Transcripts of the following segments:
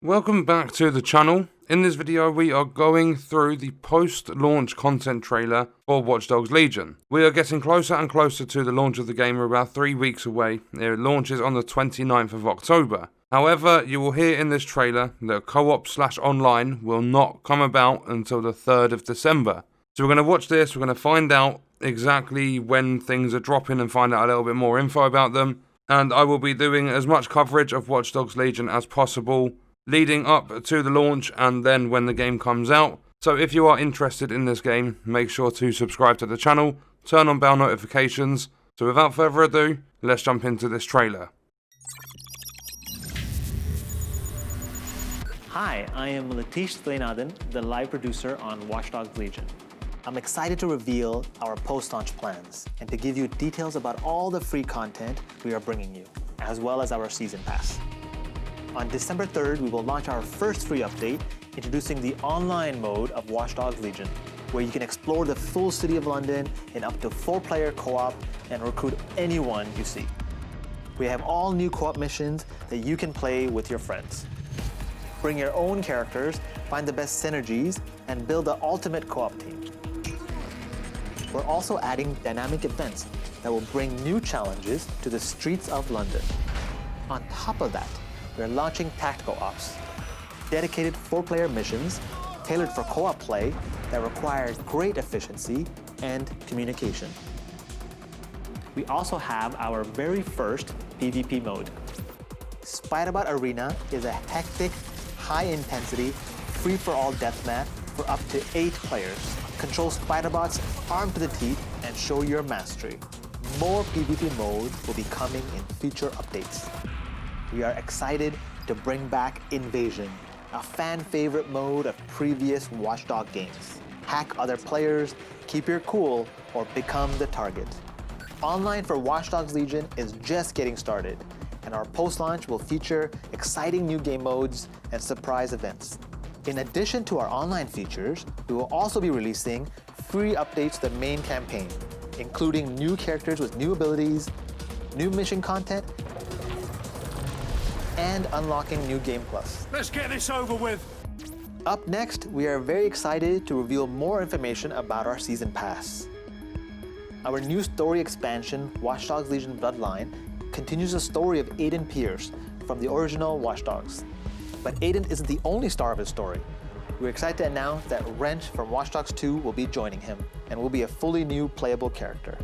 Welcome back to the channel. In this video we are going through the post-launch content trailer for Watch Dogs Legion. We are getting closer and closer to the launch of the game. We're about 3 weeks away. It launches on the 29th of October. However, you will hear in this trailer that co-op/online will not come about until the 3rd of December. So we're going to watch this, we're going to find out exactly when things are dropping and find out a little bit more info about them. And I will be doing as much coverage of Watch Dogs Legion as possible leading up to the launch and then when the game comes out. So if you are interested in this game, make sure to subscribe to the channel, turn on bell notifications. So without further ado, let's jump into this trailer. Hi, I am Latish Thainathan, the live producer on Watch Dogs Legion. I'm excited to reveal our post-launch plans and to give you details about all the free content we are bringing you, as well as our season pass. On December 3rd, we will launch our first free update, introducing the online mode of Watch Dogs Legion, where you can explore the full city of London in up to 4-player co-op and recruit anyone you see. We have all new co-op missions that you can play with your friends. Bring your own characters, find the best synergies, and build the ultimate co-op team. We're also adding dynamic events that will bring new challenges to the streets of London. On top of that, we're launching tactical ops, dedicated 4-player missions tailored for co-op play that require great efficiency and communication. We also have our very first PvP mode. Spider-Bot Arena is a hectic, high-intensity, free-for-all deathmatch for up to 8 players. Control Spider-Bots armed to the teeth and show your mastery. More PvP modes will be coming in future updates. We are excited to bring back Invasion, a fan-favorite mode of previous Watch Dogs games. Hack other players, keep your cool, or become the target. Online for Watch Dogs Legion is just getting started, and our post-launch will feature exciting new game modes and surprise events. In addition to our online features, we will also be releasing free updates to the main campaign, including new characters with new abilities, new mission content, and unlocking new Game Plus. Let's get this over with. Up next, we are very excited to reveal more information about our Season Pass. Our new story expansion, Watch Dogs Legion Bloodline, continues the story of Aiden Pierce from the original Watch Dogs. But Aiden isn't the only star of his story. We're excited to announce that Wrench from Watch Dogs 2 will be joining him and will be a fully new playable character.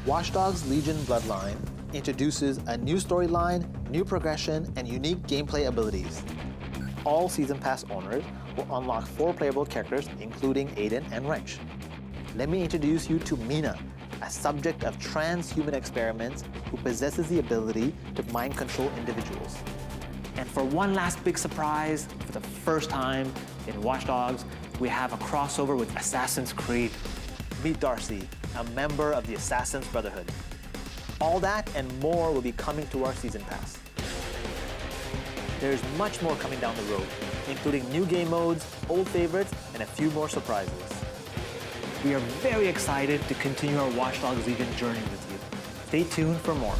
Watch Dogs Legion Bloodline introduces a new storyline, new progression, and unique gameplay abilities. All Season Pass owners will unlock 4 playable characters, including Aiden and Wrench. Let me introduce you to Mina, a subject of transhuman experiments who possesses the ability to mind control individuals. And for one last big surprise, for the first time in Watch Dogs, we have a crossover with Assassin's Creed. Meet Darcy, a member of the Assassin's Brotherhood. All that and more will be coming to our Season Pass. There's much more coming down the road, including new game modes, old favorites, and a few more surprises. We are very excited to continue our Watch Dogs Legion journey with you. Stay tuned for more.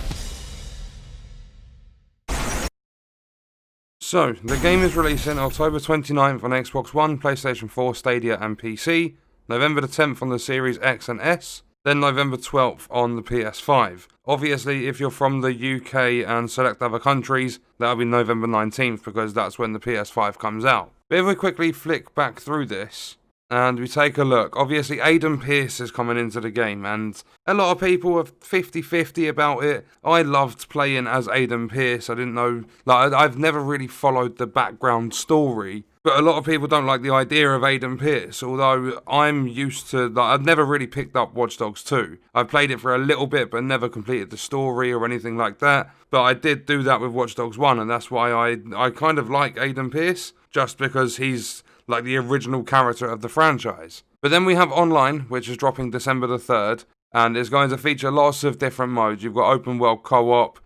So, the game is releasing October 29th on Xbox One, PlayStation 4, Stadia and PC, November the 10th on the Series X and S, then November 12th on the PS5. Obviously, if you're from the UK and select other countries, that'll be November 19th because that's when the PS5 comes out. But if we quickly flick back through this, and we take a look. Obviously, Aiden Pierce is coming into the game, and a lot of people are 50-50 about it. I loved playing as Aiden Pierce. I didn't know, I've never really followed the background story, but a lot of people don't like the idea of Aiden Pierce, although I'm used to, I've never really picked up Watch Dogs 2. I've played it for a little bit, but never completed the story or anything like that. But I did do that with Watch Dogs 1, and that's why I kind of like Aiden Pierce, just because he's like the original character of the franchise. But then we have online, which is dropping December the 3rd, and it's going to feature lots of different modes. You've got open world co-op,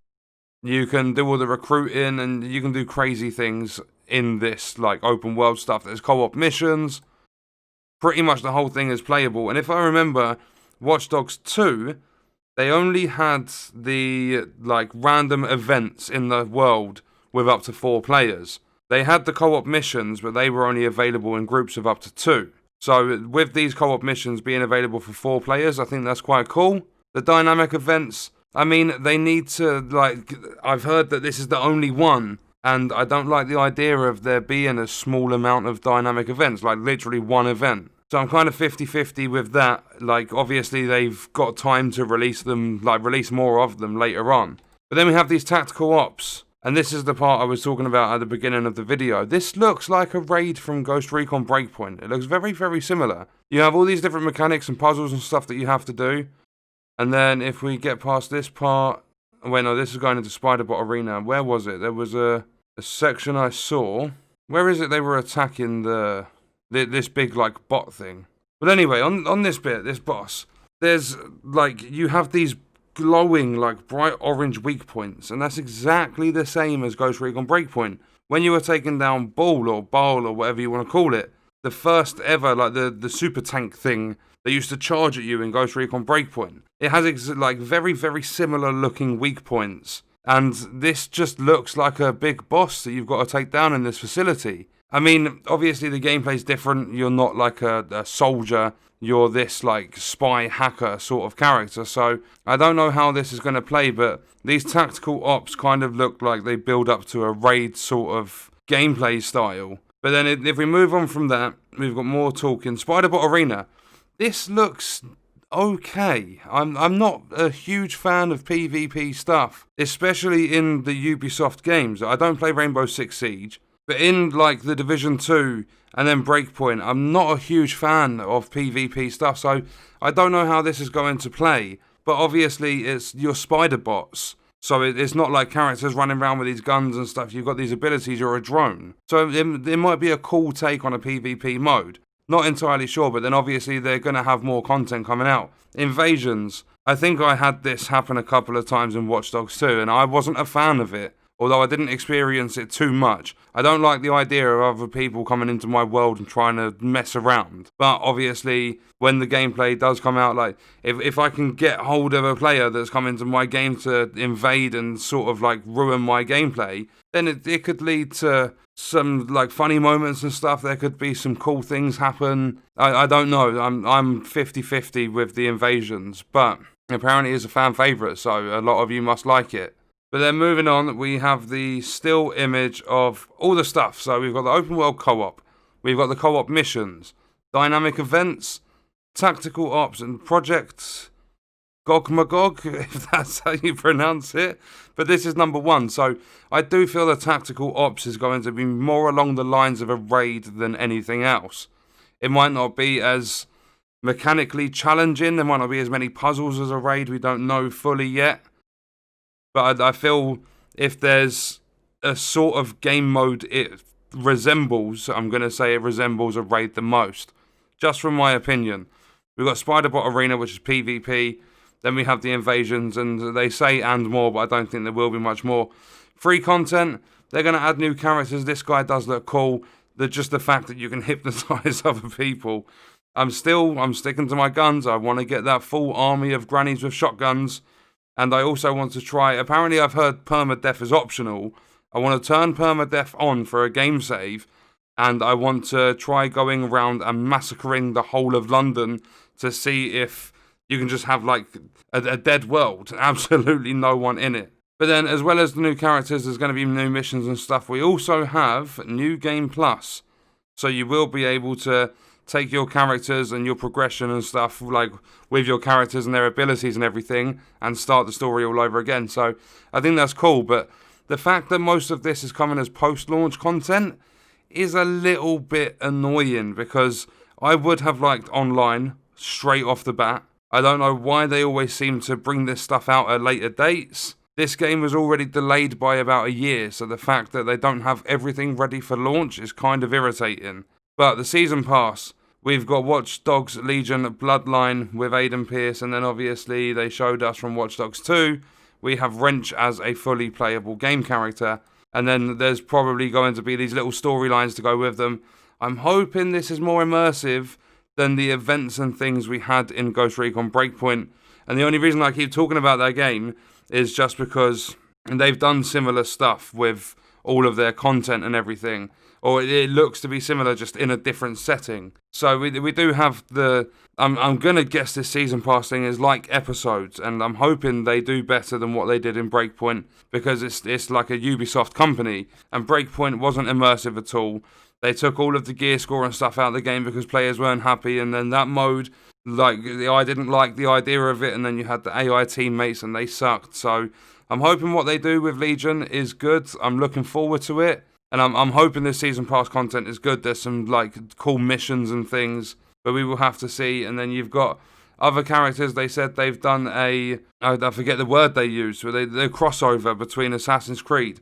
you can do all the recruiting, and you can do crazy things in this, like open world stuff. There's co-op missions. Pretty much the whole thing is playable. And if I remember, Watch Dogs 2, they only had the like random events in the world with up to 4 players. They had the co-op missions, but they were only available in groups of up to 2. So with these co-op missions being available for 4 players, I think that's quite cool. The dynamic events, I mean, they need to, like, I've heard that this is the only one, and I don't like the idea of there being a small amount of dynamic events, like literally one event. So I'm kind of 50-50 with that. Like, obviously they've got time to release them, like release more of them later on. But then we have these tactical ops, and this is the part I was talking about at the beginning of the video. This looks like a raid from Ghost Recon Breakpoint. It looks very, very similar. You have all these different mechanics and puzzles and stuff that you have to do. And then if we get past this part, wait, no, this is going into Spiderbot Arena. Where was it? There was a section I saw. Where is it they were attacking this big, like, bot thing? But anyway, on this bit, this boss, there's, like, you have these glowing, like, bright orange weak points, and that's exactly the same as Ghost Recon Breakpoint. When you were taking down Ball or whatever you want to call it, the first ever, like, the super tank thing that used to charge at you in Ghost Recon Breakpoint, it has, like, very, very similar looking weak points. And this just looks like a big boss that you've got to take down in this facility. I mean, obviously the gameplay's different. You're not like a soldier. You're this, like, spy hacker sort of character. So I don't know how this is going to play, but these tactical ops kind of look like they build up to a raid sort of gameplay style. But then if we move on from that, we've got more talking. Spiderbot Arena. This looks okay. I'm not a huge fan of PvP stuff, especially in the Ubisoft games. I don't play Rainbow Six Siege, but in, like, the Division 2 and then Breakpoint, I'm not a huge fan of PvP stuff, so I don't know how this is going to play. But obviously it's your spider bots, so it's not like characters running around with these guns and stuff. You've got these abilities, you're a drone. So it might be a cool take on a PvP mode. Not entirely sure, but then obviously they're going to have more content coming out. Invasions. I think I had this happen a couple of times in Watch Dogs 2, and I wasn't a fan of it. Although I didn't experience it too much. I don't like the idea of other people coming into my world and trying to mess around. But obviously, when the gameplay does come out, like, if I can get hold of a player that's come into my game to invade and sort of, like, ruin my gameplay, then it could lead to some, like, funny moments and stuff. There could be some cool things happen. I don't know. I'm 50-50 with the invasions. But apparently it's a fan favourite, so a lot of you must like it. But then moving on, we have the still image of all the stuff. So we've got the open world co-op, we've got the co-op missions, dynamic events, tactical ops, and Project Gogmagog, if that's how you pronounce it. But this is number 1. So I do feel the tactical ops is going to be more along the lines of a raid than anything else. It might not be as mechanically challenging. There might not be as many puzzles as a raid. We don't know fully yet. But I feel if there's a sort of game mode it resembles, I'm going to say it resembles a raid the most. Just from my opinion. We've got Spiderbot Arena, which is PvP. Then we have the invasions, and they say and more, but I don't think there will be much more. Free content, they're going to add new characters. This guy does look cool. Just the fact that you can hypnotize other people. I'm sticking to my guns. I want to get that full army of grannies with shotguns. And I also want to try, apparently I've heard permadeath is optional. I want to turn permadeath on for a game save. And I want to try going around and massacring the whole of London to see if you can just have, like, a dead world. Absolutely no one in it. But then, as well as the new characters, there's going to be new missions and stuff. We also have New Game Plus. So you will be able to take your characters and your progression and stuff, like, with your characters and their abilities and everything, and start the story all over again. So I think that's cool. But the fact that most of this is coming as post-launch content is a little bit annoying, because I would have liked online straight off the bat. I don't know why they always seem to bring this stuff out at later dates. This game was already delayed by about a year, so the fact that they don't have everything ready for launch is kind of irritating. But the season pass, we've got Watch Dogs Legion Bloodline with Aiden Pierce, and then obviously they showed us from Watch Dogs 2, we have Wrench as a fully playable game character, and then there's probably going to be these little storylines to go with them. I'm hoping this is more immersive than the events and things we had in Ghost Recon Breakpoint, and the only reason I keep talking about that game is just because they've done similar stuff with all of their content and everything. Or it looks to be similar, just in a different setting. So we do have the... I'm going to guess this season pass thing is like episodes, and I'm hoping they do better than what they did in Breakpoint, because it's like a Ubisoft company, and Breakpoint wasn't immersive at all. They took all of the gear score and stuff out of the game because players weren't happy, and then that mode, like, I didn't like the idea of it, and then you had the AI teammates and they sucked. So I'm hoping what they do with Legion is good. I'm looking forward to it, and I'm hoping this season pass content is good. There's some like cool missions and things, but we will have to see. And then you've got other characters. They said they've done I forget the word they used, but the crossover between Assassin's Creed.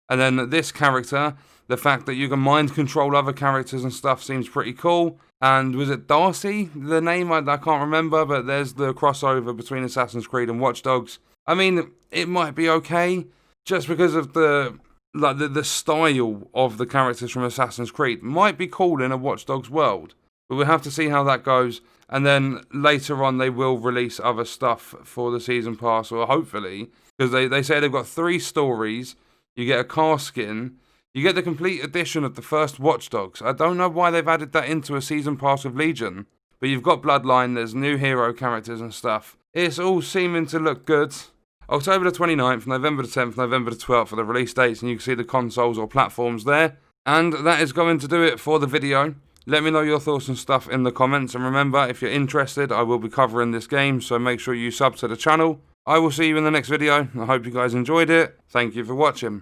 And then this character, the fact that you can mind control other characters and stuff seems pretty cool. And was it Darcy, the name? I can't remember, but there's the crossover between Assassin's Creed and Watch Dogs. I mean, it might be okay, just because of the style of the characters from Assassin's Creed. Might be cool in a Watch Dogs world, but we'll have to see how that goes. And then later on, they will release other stuff for the season pass, or hopefully, because they say they've got 3 stories. You get a car skin. You get the complete edition of the first Watch Dogs. I don't know why they've added that into a season pass with Legion, but you've got Bloodline, there's new hero characters and stuff. It's all seeming to look good. October the 29th, November the 10th, November the 12th are the release dates, and you can see the consoles or platforms there. And that is going to do it for the video. Let me know your thoughts and stuff in the comments, and remember, if you're interested, I will be covering this game, so make sure you sub to the channel. I will see you in the next video. I hope you guys enjoyed it. Thank you for watching.